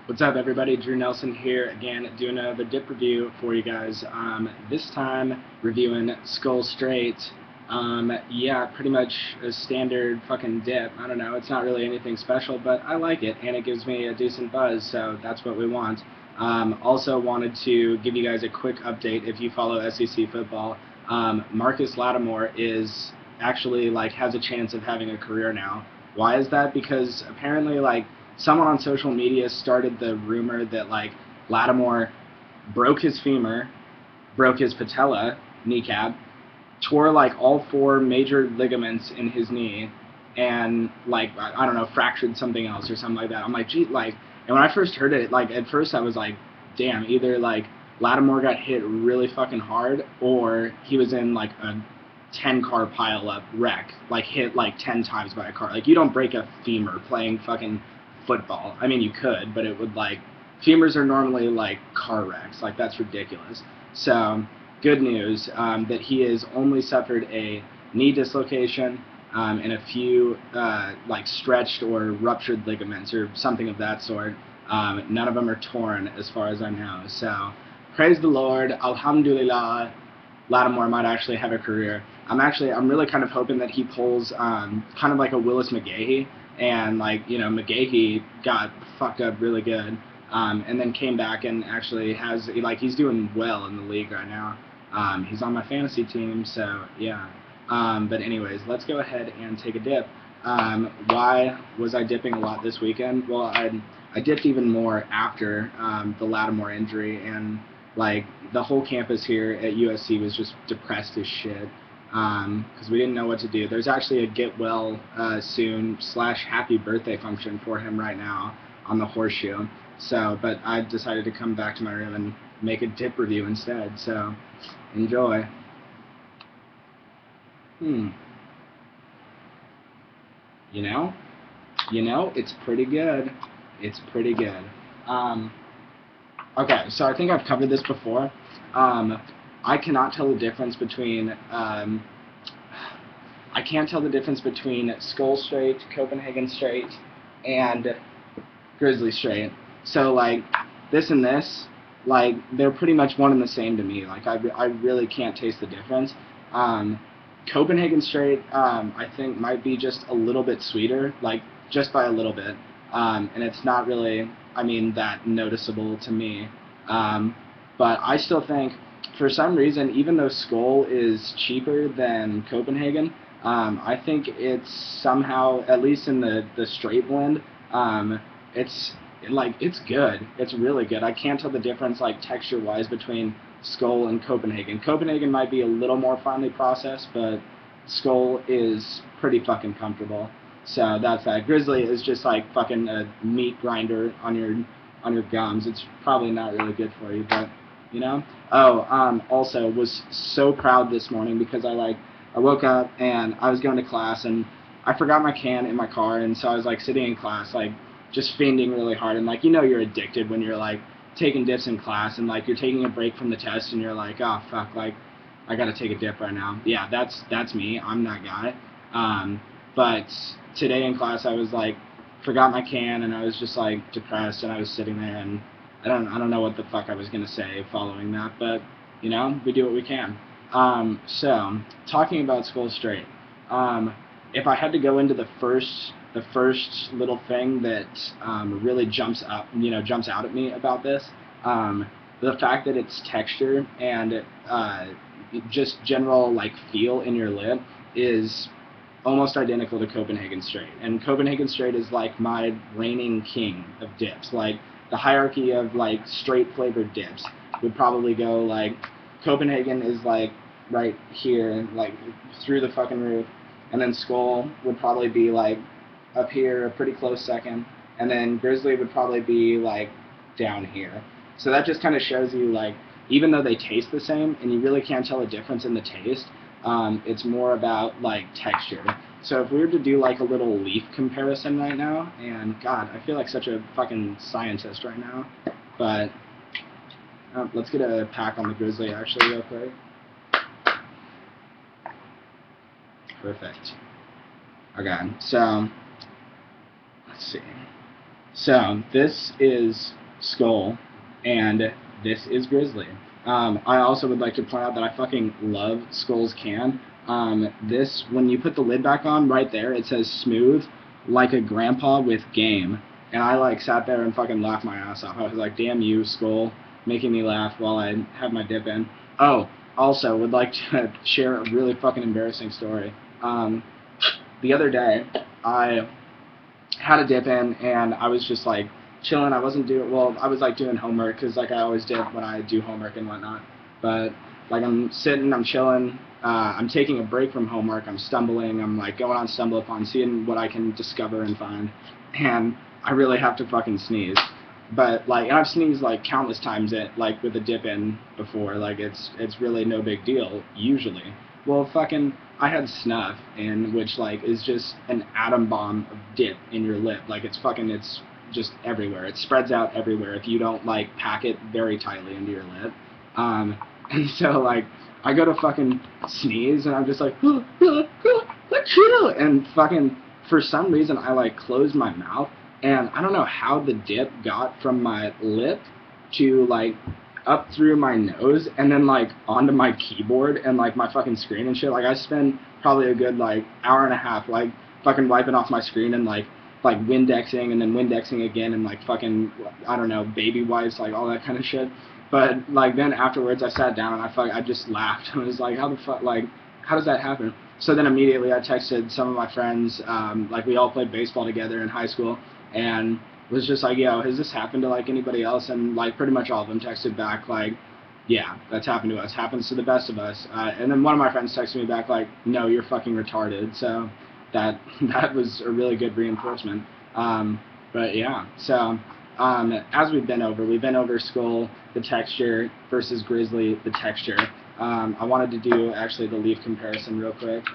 What's up, everybody? Drew Nelson here again, doing another dip review for you guys. This time reviewing Skoal Straight. Yeah, pretty much a standard fucking dip. I don't know, it's not really anything special, but I like it, and it gives me a decent buzz, so that's what we want. Also wanted to give you guys a quick update if you follow SEC football. Marcus Lattimore is actually has a chance of having a career now. Why is that? Because apparently someone on social media started the rumor that Lattimore broke his femur, broke his patella kneecap, tore all four major ligaments in his knee, and I don't know, fractured something else or something like that. I'm like, gee, and when I first heard it, at first I was like, damn, either Lattimore got hit really fucking hard, or he was in a 10-car pile-up wreck, hit 10 times by a car. You don't break a femur playing fucking football. I mean, you could, but it would femurs are normally car wrecks. That's ridiculous. So, good news that he has only suffered a knee dislocation and a few stretched or ruptured ligaments or something of that sort. None of them are torn as far as I know. So, praise the Lord, alhamdulillah. Lattimore might actually have a career. I'm really kind of hoping that he pulls kind of like a Willis McGahee, and McGahee got fucked up really good, and then came back and actually has he's doing well in the league right now. He's on my fantasy team, so yeah. But anyways, let's go ahead and take a dip. Why was I dipping a lot this weekend? Well, I dipped even more after the Lattimore injury, and the whole campus here at USC was just depressed as shit because we didn't know what to do. There's actually a get well soon / happy birthday function for him right now on the Horseshoe. So, but I decided to come back to my room and make a dip review instead. So, enjoy. You know, it's pretty good. It's pretty good. Okay, so I think I've covered this before. I cannot tell the difference between I can't tell the difference between Skoal Straight, Copenhagen Straight, and Grizzly Straight. So this and this, they're pretty much one and the same to me. I really can't taste the difference. Copenhagen Straight, I think might be just a little bit sweeter, just by a little bit, and it's not really, that noticeable to me. But I still think, for some reason, even though Skoal is cheaper than Copenhagen, I think it's somehow, at least in the straight blend, it's good. It's really good. I can't tell the difference texture-wise between Skoal and Copenhagen. Copenhagen might be a little more finely processed, but Skoal is pretty fucking comfortable. So that's that. Grizzly is just fucking a meat grinder on your gums. It's probably not really good for you, but you know. Oh, also was so proud this morning because I woke up and I was going to class and I forgot my can in my car, and so I was sitting in class just fiending really hard, and you're addicted when you're taking dips in class and you're taking a break from the test and you're oh fuck, I gotta take a dip right now. Yeah, that's me. I'm that guy. But today in class I was forgot my can and I was just depressed, and I was sitting there and I don't know what the fuck I was gonna say following that, but we do what we can. So talking about Skoal Straight, if I had to go into the first little thing that really jumps out at me about this, the fact that its texture and just general feel in your lip is almost identical to Copenhagen Straight. And Copenhagen Straight is my reigning king of dips. The hierarchy of straight flavored dips would probably go Copenhagen is right here, through the fucking roof, and then Skoal would probably be up here, a pretty close second, and then Grizzly would probably be down here. So that just kind of shows you even though they taste the same and you really can't tell a difference in the taste, it's more about texture. So if we were to do a little leaf comparison right now, and God, I feel like such a fucking scientist right now, but let's get a pack on the Grizzly actually real quick. Perfect. Okay, so let's see. So this is Skoal, and this is Grizzly. I also would like to point out that I fucking love Skoal's can. This, when you put the lid back on, right there, it says smooth, like a grandpa with game. And I like sat there and fucking laughed my ass off. I was like, damn you, Skoal, making me laugh while I have my dip in. Oh, also would like to share a really fucking embarrassing story. The other day, I had a dip in, and I was just like chilling. I wasn't doing well. I was like doing homework because like I always did when I do homework and whatnot. But like I'm sitting, I'm chilling. I'm taking a break from homework. I'm stumbling. I'm like going on StumbleUpon, seeing what I can discover and find. And I really have to fucking sneeze. But like, and I've sneezed like countless times it like with a dip in before. Like it's really no big deal usually. Well, fucking, I had snuff, in which like is just an atom bomb of dip in your lip. Like it's just everywhere. It spreads out everywhere if you don't like pack it very tightly into your lip. And so like I go to fucking sneeze, and I'm just like, achoo, and fucking for some reason I like closed my mouth, and I don't know how the dip got from my lip to like up through my nose and then like onto my keyboard and like my fucking screen and shit. Like I spent probably a good like hour and a half like fucking wiping off my screen and like Windexing and then Windexing again and like fucking I don't know, baby wipes, like all that kind of shit. But like then afterwards I sat down and I just laughed. I was like, how the fuck, like how does that happen? So then immediately I texted some of my friends, like we all played baseball together in high school, and was just like, yo, has this happened to like anybody else? And like pretty much all of them texted back like, yeah, that's happened to us. Happens to the best of us. And then one of my friends texted me back like, no, you're fucking retarded. So that was a really good reinforcement. But yeah, so as we've been over Skoal, the texture, versus Grizzly, the texture. I wanted to do actually the leaf comparison real quick.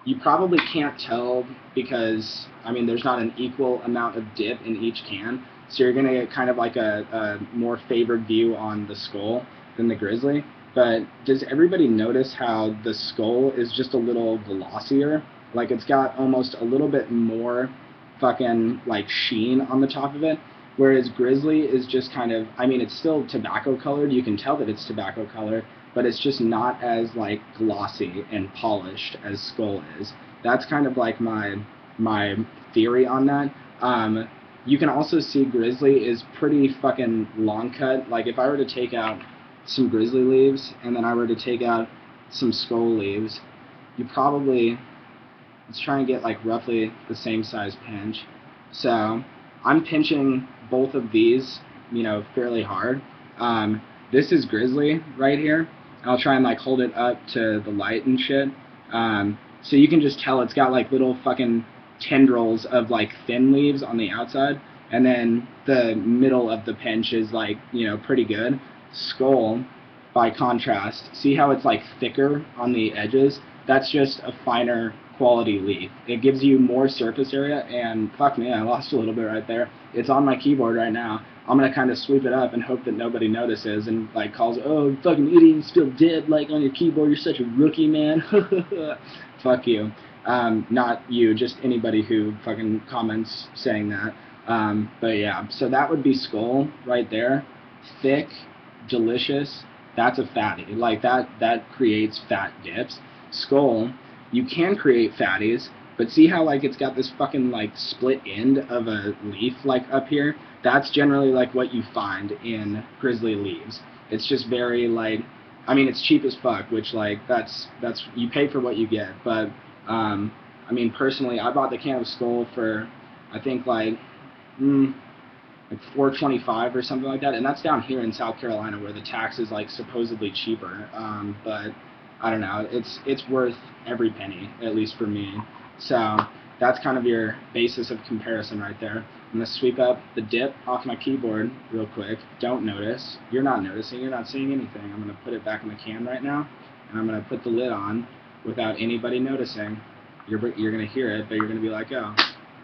You probably can't tell because, I mean, there's not an equal amount of dip in each can, so you're going to get kind of like a more favored view on the Skoal than the Grizzly. But does everybody notice how the Skoal is just a little glossier? Like it's got almost a little bit more fucking like sheen on the top of it, whereas Grizzly is just kind of, I mean, it's still tobacco colored. You can tell that it's tobacco colored, but it's just not as like glossy and polished as Skoal is. That's kind of like my theory on that. You can also see Grizzly is pretty fucking long cut. Like if I were to take out some Grizzly leaves and then I were to take out some Skoal leaves, you probably, let's try and get like roughly the same size pinch. So I'm pinching both of these, you know, fairly hard. This is Grizzly right here. I'll try and like hold it up to the light and shit. So you can just tell it's got like little fucking tendrils of like thin leaves on the outside, and then the middle of the pinch is like, you know, pretty good. Skoal, by contrast, see how it's like thicker on the edges? That's just a finer quality leaf. It gives you more surface area, and fuck me, I lost a little bit right there. It's on my keyboard right now. I'm gonna kind of sweep it up and hope that nobody notices and like calls, oh, fucking idiot, you spilled dip like on your keyboard, you're such a rookie, man. Fuck you. Not you, just anybody who fucking comments saying that. But yeah, so that would be Skoal right there. Thick, delicious. That's a fatty. Like that creates fat dips. Skoal, you can create fatties, but see how like it's got this fucking like split end of a leaf like up here? That's generally like what you find in Grizzly leaves. It's just very like, I mean, it's cheap as fuck, which like that's you pay for what you get. But I mean, personally, I bought the can of Skoal for I think like $4.25 or something like that, and that's down here in South Carolina where the tax is like supposedly cheaper. But I don't know, it's worth every penny, at least for me. So that's kind of your basis of comparison right there. I'm going to sweep up the dip off my keyboard real quick. Don't notice. You're not noticing. You're not seeing anything. I'm going to put it back in the can right now, and I'm going to put the lid on without anybody noticing. You're going to hear it, but you're going to be like, oh,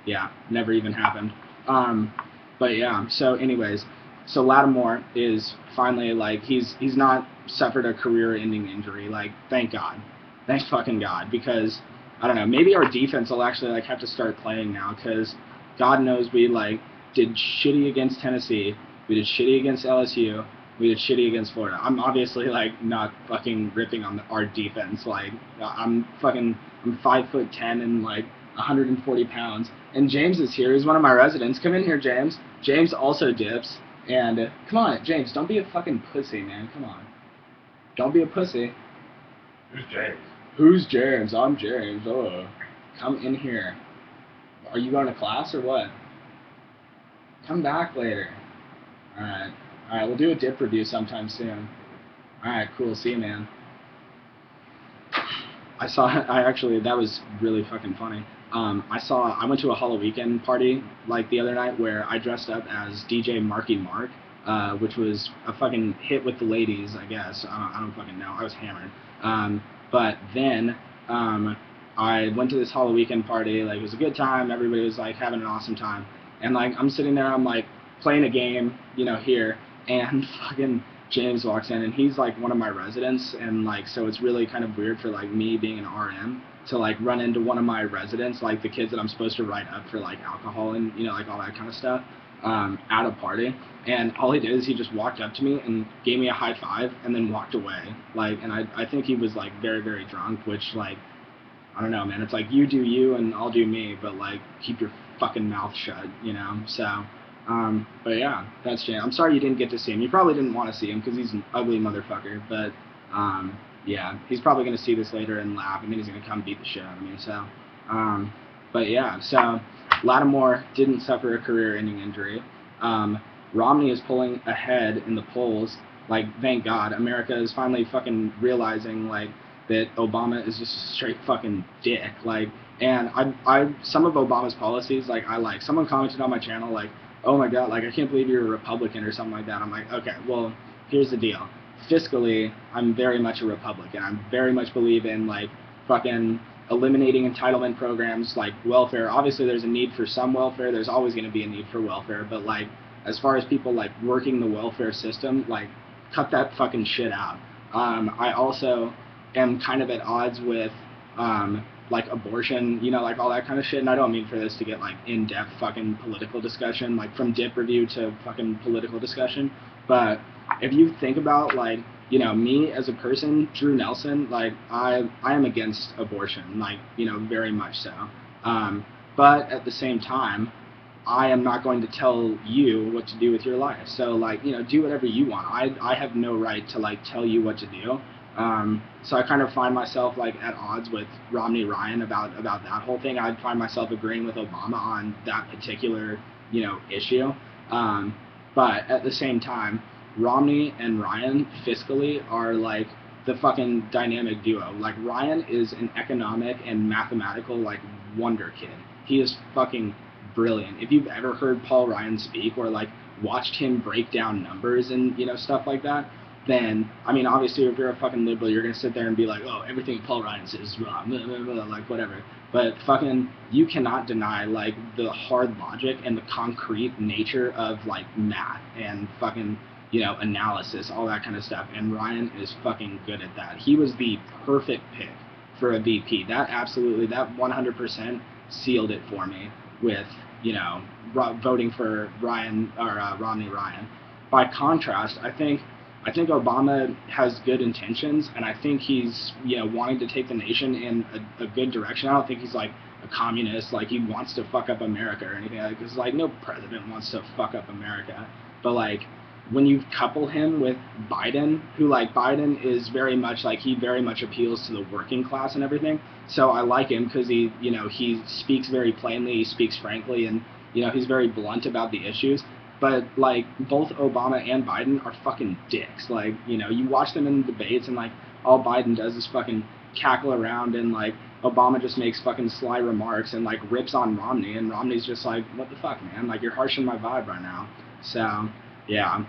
yeah, never even happened. But yeah, so anyways, so Lattimore is finally, like, he's not suffered a career-ending injury. Like, thank God. Thank fucking God, because I don't know, maybe our defense will actually like have to start playing now, because God knows we like did shitty against Tennessee, we did shitty against LSU, we did shitty against Florida. I'm obviously like not fucking ripping on our defense. Like I'm 5'10" and like 140 pounds. And James is here. He's one of my residents. Come in here, James. James also dips. And come on, James. Don't be a fucking pussy, man. Come on. Don't be a pussy. Who's James? Who's James? I'm James. Oh, come in here. Are you going to class or what? Come back later. All right. All right. We'll do a dip review sometime soon. All right. Cool. See you, man. That was really fucking funny. I went to a Halloween party like the other night where I dressed up as DJ Marky Mark, which was a fucking hit with the ladies, I guess. I don't fucking know. I was hammered. But then I went to this Halloween party. Like, it was a good time. Everybody was like having an awesome time. And like I'm sitting there, I'm like playing a game, here, and fucking James walks in, and he's like one of my residents, and like so it's really kind of weird for like me being an RM to like run into one of my residents, like the kids that I'm supposed to write up for like alcohol and like all that kind of stuff, at a party. And all he did is he just walked up to me and gave me a high five and then walked away. Like, and I think he was like very, very drunk, which like I don't know, man. It's like you do you and I'll do me, but like keep your fucking mouth shut, So. But yeah, that's Jay. I'm sorry you didn't get to see him. You probably didn't want to see him because he's an ugly motherfucker. But yeah, he's probably gonna see this later and laugh, and then he's gonna come beat the shit out of me. So, but yeah, so Lattimore didn't suffer a career-ending injury. Romney is pulling ahead in the polls. Like, thank God, America is finally fucking realizing like that Obama is just a straight fucking dick. Like, and I some of Obama's policies like I like. Someone commented on my channel like, oh my God, like I can't believe you're a Republican or something like that. I'm like, okay, well, here's the deal. Fiscally, I'm very much a Republican. I very much believe in like fucking eliminating entitlement programs like welfare. Obviously, there's a need for some welfare. There's always going to be a need for welfare. But like, as far as people like working the welfare system, like, cut that fucking shit out. I also am kind of at odds with like abortion, like all that kind of shit. And I don't mean for this to get like in-depth fucking political discussion, like from dip review to fucking political discussion. But if you think about like, me as a person, Drew Nelson, like I am against abortion, like, very much so. But at the same time, I am not going to tell you what to do with your life. So like, do whatever you want. I have no right to like tell you what to do. So I kind of find myself like at odds with Romney Ryan about that whole thing. I'd find myself agreeing with Obama on that particular, issue. But at the same time, Romney and Ryan fiscally are like the fucking dynamic duo. Like, Ryan is an economic and mathematical like wonder kid. He is fucking brilliant. If you've ever heard Paul Ryan speak or like watched him break down numbers and stuff like that, then, I mean, obviously, if you're a fucking liberal, you're going to sit there and be like, oh, everything Paul Ryan says is wrong, blah, blah, blah, like, whatever. But fucking, you cannot deny, like, the hard logic and the concrete nature of, like, math and fucking, analysis, all that kind of stuff. And Ryan is fucking good at that. He was the perfect pick for a VP. That 100% sealed it for me with, voting for Romney Ryan. By contrast, I think Obama has good intentions, and I think he's, wanting to take the nation in a good direction. I don't think he's like a communist, like he wants to fuck up America or anything like that, because like no president wants to fuck up America. But like, when you couple him with Biden, who like Biden is very much like, he very much appeals to the working class and everything. So I like him because he, he speaks very plainly, he speaks frankly, and he's very blunt about the issues. But like, both Obama and Biden are fucking dicks. Like, you watch them in the debates and like all Biden does is fucking cackle around, and like Obama just makes fucking sly remarks and like rips on Romney, and Romney's just like, what the fuck, man? Like, you're harshing my vibe right now. So yeah,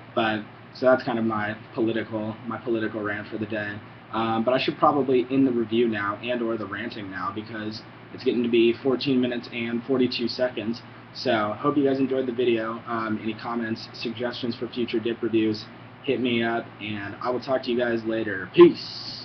so that's kind of my political rant for the day. But I should probably end the review now and or the ranting now, because it's getting to be 14 minutes and 42 seconds. So hope you guys enjoyed the video. Any comments, suggestions for future dip reviews, hit me up, and I will talk to you guys later. Peace.